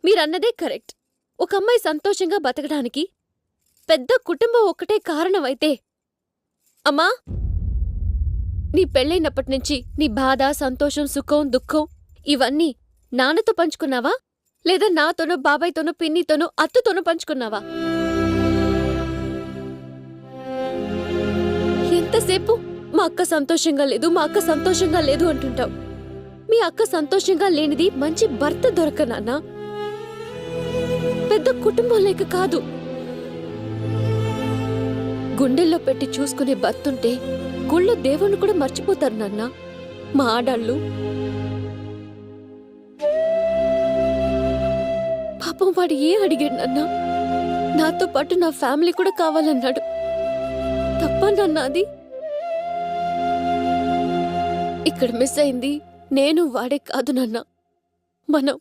మీరన్నదే correct. ఒక అమ్మాయి సంతోషంగా బతకడానికి పెద్ద కుటుంబం ఒక్కటే కారణమైతే, అమ్మా, నీ పెళ్ళైనప్పటినుంచి నీ బాధ, సంతోషం, సుఖం, దుఃఖం ఇవన్నీ నాన్నతో పంచుకున్నావా? లేదా నాతోనో, బాబాయ్తోనో, పిన్నితోనో, అత్తతోనో పంచుకున్నావా? ఎంతసేపు మా అక్క సంతోషంగా లేదు, మా అక్క సంతోషంగా లేదు అంటుంటావు. మీ అక్క సంతోషంగా లేనిది మంచి భర్త దొరకనాన్నా, పెద్ద కుటుంబం లేక కాదు. గుండెల్లో పెట్టి చూసుకునే భర్తుంటే గుళ్ళో దేవుణ్ణి కూడా మర్చిపోతారు నాన్న మా ఆడాళ్ళు. పాపం వాడు అడిగాడు నాన్న? నాతో పాటు నా ఫ్యామిలీ కూడా కావాలన్నాడు. తప్ప నాన్న అది? ఇక్కడ మిస్ అయింది నేను వాడే కాదు నాన్న, మనం.